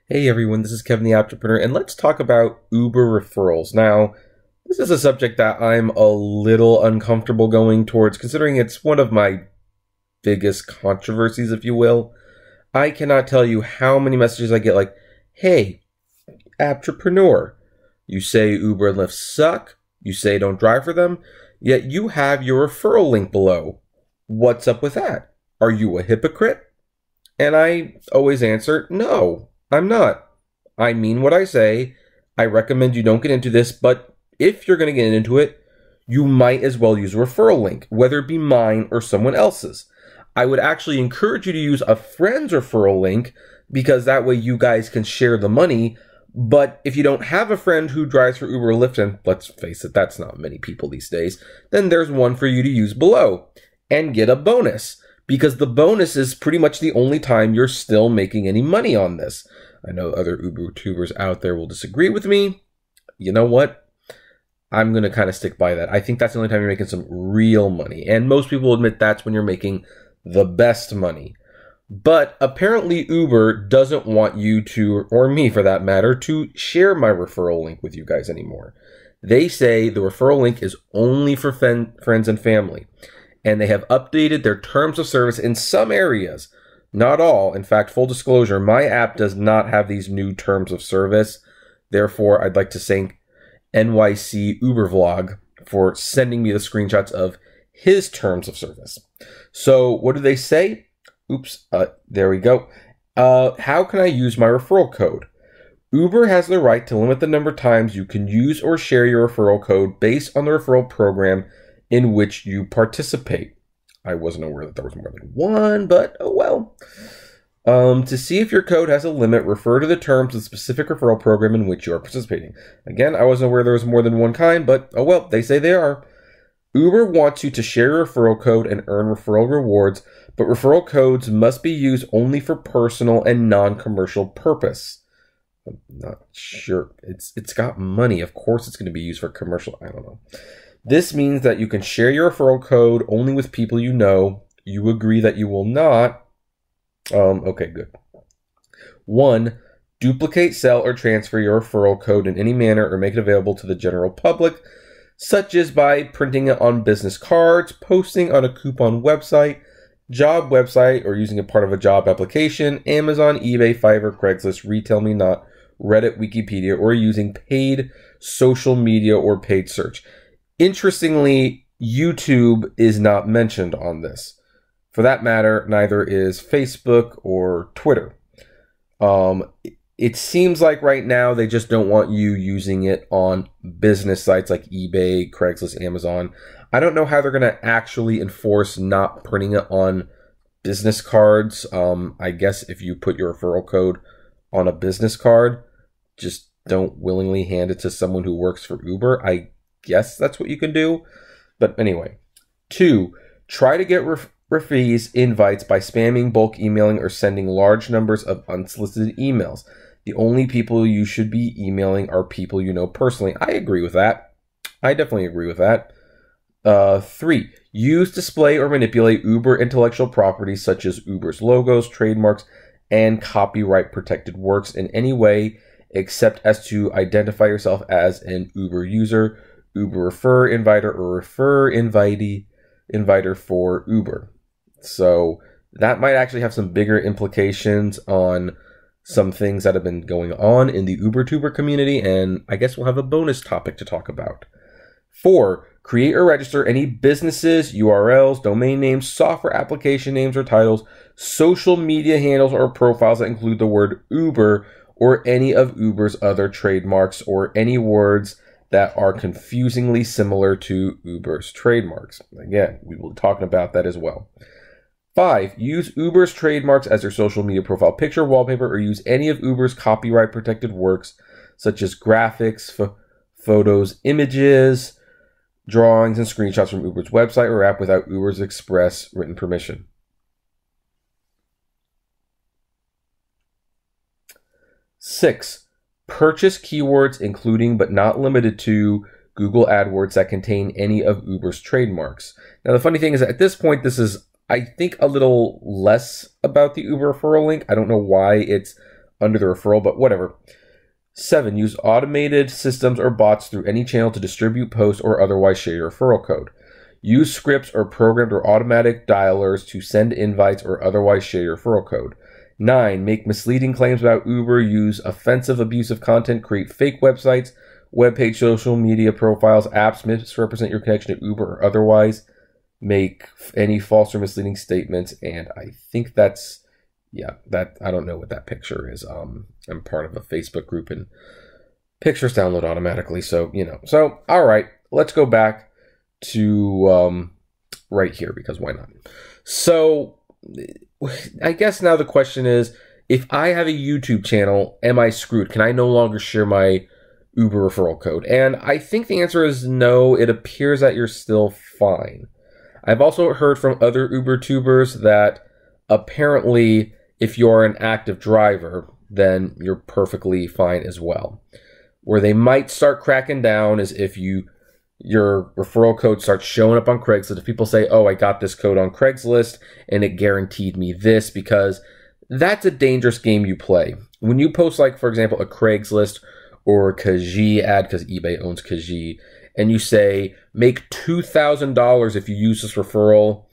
Hey everyone, this is Kevin the Apptrepreneur, and let's talk about Uber referrals. Now, this is a subject that I'm a little uncomfortable going towards, considering it's one of my biggest controversies, if you will. I cannot tell you how many messages I get like, hey, Apptrepreneur, you say Uber and Lyft suck, you say don't drive for them, yet you have your referral link below. What's up with that? Are you a hypocrite? And I always answer, no. I'm not. I mean what I say. I recommend you don't get into this, but if you're going to get into it, you might as well use a referral link, whether it be mine or someone else's. I would actually encourage you to use a friend's referral link because that way you guys can share the money. But if you don't have a friend who drives for Uber or Lyft, and let's face it, that's not many people these days, then there's one for you to use below and get a bonus. Because the bonus is pretty much the only time you're still making any money on this. I know other Uber tubers out there will disagree with me. You know what? I'm going to kind of stick by that. I think that's the only time you're making some real money. And most people admit that's when you're making the best money. But apparently Uber doesn't want you to, or me for that matter, to share my referral link with you guys anymore. They say the referral link is only for friends and family. And they have updated their terms of service in some areas. Not all. In fact, full disclosure, my app does not have these new terms of service. Therefore, I'd like to thank NYC Uber Vlog for sending me the screenshots of his terms of service. So what do they say? Oops, there we go. How can I use my referral code? Uber has the right to limit the number of times you can use or share your referral code based on the referral program in which you participate. I wasn't aware that there was more than one, but oh well. To see if your code has a limit, refer to the terms of the specific referral program in which you are participating. Again, I wasn't aware there was more than one kind, but oh well, they say they are. Uber wants you to share your referral code and earn referral rewards, but referral codes must be used only for personal and non-commercial purpose. I'm not sure. It's got money. Of course it's going to be used for commercial. I don't know. This means that you can share your referral code only with people you know. You agree that you will not. Okay, good. 1. Duplicate, sell, or transfer your referral code in any manner or make it available to the general public, such as by printing it on business cards, posting on a coupon website, job website, or using it part of a job application, Amazon, eBay, Fiverr, Craigslist, RetailMeNot, Reddit, Wikipedia, or using paid social media or paid search. Interestingly, YouTube is not mentioned on this. For that matter, neither is Facebook or Twitter. It seems like right now they just don't want you using it on business sites like eBay, Craigslist, Amazon. I don't know how they're going to actually enforce not printing it on business cards. I guess if you put your referral code on a business card, just don't willingly hand it to someone who works for Uber. I guess that's what you can do. But anyway. 2. Try to get referees invites by spamming, bulk emailing, or sending large numbers of unsolicited emails. The only people you should be emailing are people you know personally. I agree with that. I definitely agree with that. 3. Use, display, or manipulate Uber intellectual property such as Uber's logos, trademarks, and copyright protected works in any way except as to identify yourself as an Uber user, Uber refer inviter, or refer inviter for Uber. So that might actually have some bigger implications on some things that have been going on in the UberTuber community, and I guess we'll have a bonus topic to talk about. 4. Create or register any businesses, URLs, domain names, software application names or titles, social media handles or profiles that include the word Uber or any of Uber's other trademarks or any words that are confusingly similar to Uber's trademarks. Again, we will be talking about that as well. 5. Use Uber's trademarks as your social media profile picture, wallpaper, or use any of Uber's copyright protected works such as graphics, photos, images, drawings, and screenshots from Uber's website or app without Uber's express written permission. 6. Purchase keywords including but not limited to Google AdWords that contain any of Uber's trademarks. Now the funny thing is that at this point this is, I think, a little less about the Uber referral link. I don't know why it's under the referral, but whatever. 7, use automated systems or bots through any channel to distribute, post, or otherwise share your referral code. Use scripts or programmed or automatic dialers to send invites or otherwise share your referral code. 9, make misleading claims about Uber, use offensive, abusive content, create fake websites, webpage, social media profiles, apps, misrepresent your connection to Uber or otherwise make any false or misleading statements. And I think that's, yeah, that, I don't know what that picture is. I'm part of a Facebook group and pictures download automatically. So, so, all right, let's go back to right here, because why not? So I guess now the question is, if I have a YouTube channel, am I screwed? Can I no longer share my Uber referral code? And I think the answer is no. It appears that you're still fine. I've also heard from other Uber tubers that apparently if you're an active driver, then you're perfectly fine as well. Where they might start cracking down is if your referral code starts showing up on Craigslist. If people say, oh, I got this code on Craigslist and it guaranteed me this, because that's a dangerous game you play. When you post, like, for example, a Craigslist or a Kijiji ad, because eBay owns Kijiji, and you say, make $2,000 if you use this referral,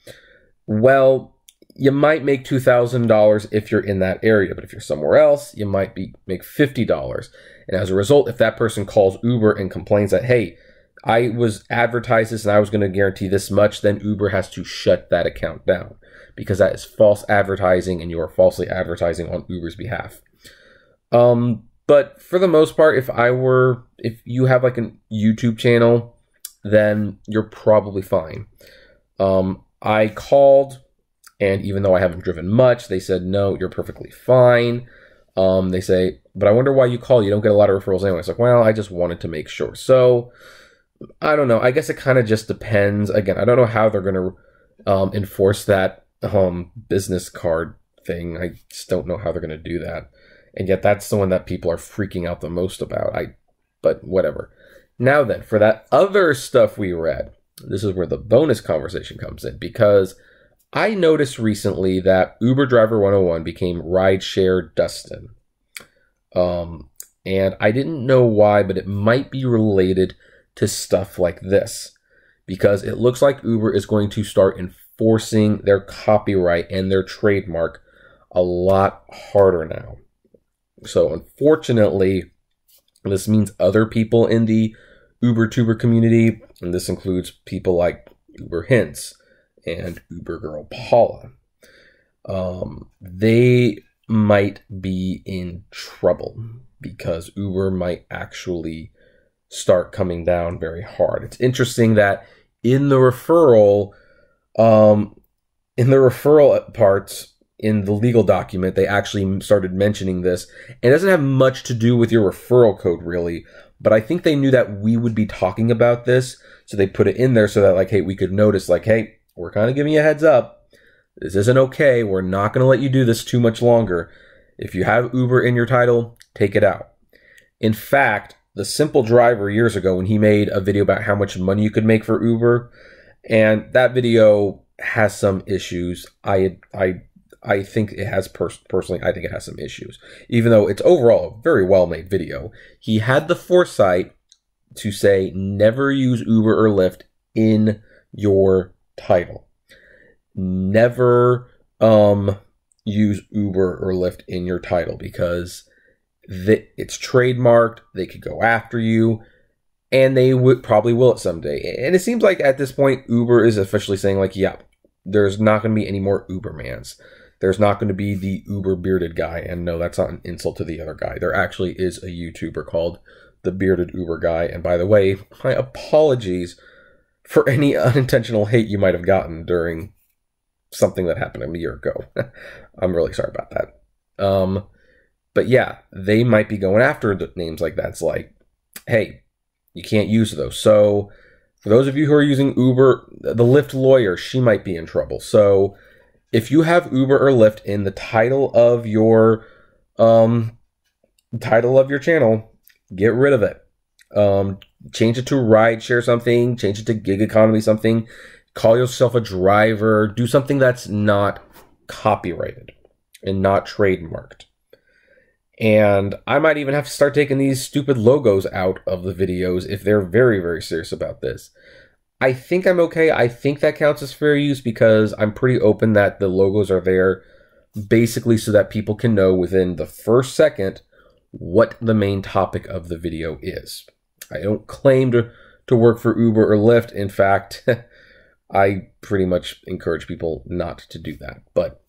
well, you might make $2,000 if you're in that area, but if you're somewhere else, you might make $50. And as a result, if that person calls Uber and complains that, hey, I was advertised this and I was going to guarantee this much, then Uber has to shut that account down, because that is false advertising and you are falsely advertising on Uber's behalf. But for the most part, if you have like a YouTube channel, then you're probably fine. I called, and even though I haven't driven much, they said, no, you're perfectly fine. They say, but I wonder why you call. You don't get a lot of referrals anyway. It's like, well, I just wanted to make sure. So I don't know. I guess it kind of just depends. Again, I don't know how they're going to enforce that business card thing. I just don't know how they're going to do that. And yet that's the one that people are freaking out the most about. But whatever. Now then, for that other stuff we read, this is where the bonus conversation comes in, because I noticed recently that Uber Driver 101 became Rideshare Dustin. And I didn't know why, but it might be related to stuff like this, because it looks like Uber is going to start enforcing their copyright and their trademark a lot harder now. So unfortunately, this means other people in the Uber tuber community, and this includes people like Uber Hints and Uber Girl Paula, they might be in trouble, because Uber might actually start coming down very hard. It's interesting that in the referral parts, in the legal document, they actually started mentioning this. And it doesn't have much to do with your referral code, really, but I think they knew that we would be talking about this, so they put it in there so that, like, hey, we could notice, like, hey, we're kind of giving you a heads up. This isn't okay. We're not going to let you do this too much longer. If you have Uber in your title, take it out. In fact, the Simple Driver years ago, when he made a video about how much money you could make for Uber, and that video has some issues. I think it has, personally, I think it has some issues. Even though it's overall a very well-made video, he had the foresight to say, never use Uber or Lyft in your title. Never use Uber or Lyft in your title, because it's trademarked. They could go after you, and they probably will it someday. And it seems like at this point, Uber is officially saying, like, yeah, there's not going to be any more Ubermans. There's not going to be the Uber bearded guy. And no, that's not an insult to the other guy. There actually is a YouTuber called the Bearded Uber Guy. And by the way, my apologies for any unintentional hate you might have gotten during something that happened a year ago. I'm really sorry about that. But yeah, they might be going after the names like that. It's like, hey, you can't use those. So for those of you who are using Uber, the Lyft lawyer, she might be in trouble. So if you have Uber or Lyft in the title of your channel, get rid of it. Change it to rideshare something, change it to gig economy something, call yourself a driver, do something that's not copyrighted and not trademarked. And I might even have to start taking these stupid logos out of the videos if they're very, very serious about this. I think I'm okay. I think that counts as fair use because I'm pretty open that the logos are there basically so that people can know within the first second what the main topic of the video is. I don't claim to work for Uber or Lyft. In fact, I pretty much encourage people not to do that. But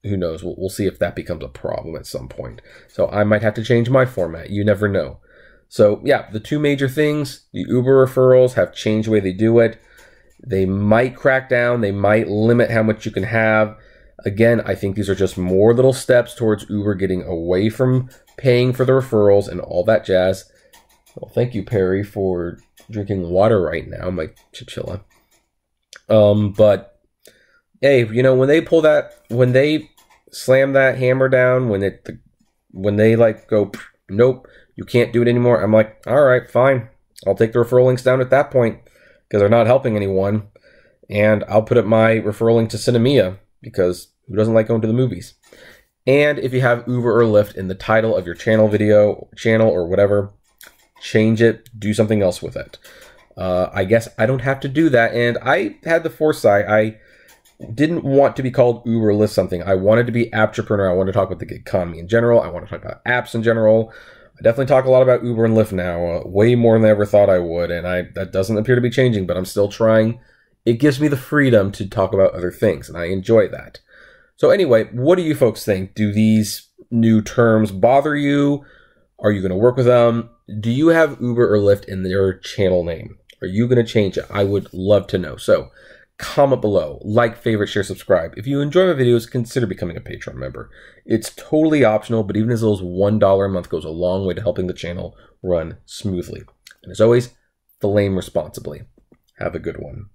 who knows? We'll see if that becomes a problem at some point. So I might have to change my format. You never know. So yeah, the two major things, the Uber referrals have changed the way they do it. They might crack down. They might limit how much you can have. Again, I think these are just more little steps towards Uber getting away from paying for the referrals and all that jazz. Well, thank you, Perry, for drinking water right now, my chinchilla. But hey, you know, when they slam that hammer down, when they like go, nope, you can't do it anymore. I'm like, all right, fine. I'll take the referral links down at that point because they're not helping anyone. And I'll put up my referral link to Cinemia because who doesn't like going to the movies? And if you have Uber or Lyft in the title of your channel or whatever, change it, do something else with it. I guess I don't have to do that. And I had the foresight. I didn't want to be called Uber or Lyft something. I wanted to be Apptrepreneur. I wanted to talk about the gig economy in general. I want to talk about apps in general. I definitely talk a lot about Uber and Lyft now, way more than I ever thought I would. And that doesn't appear to be changing, but I'm still trying. It gives me the freedom to talk about other things, and I enjoy that. So anyway, what do you folks think? Do these new terms bother you? Are you going to work with them? Do you have Uber or Lyft in their channel name? Are you going to change it? I would love to know. So comment below, like, favorite, share, subscribe. If you enjoy my videos, consider becoming a Patreon member. It's totally optional, but even as little as $1 a month goes a long way to helping the channel run smoothly. And as always, flame responsibly. Have a good one.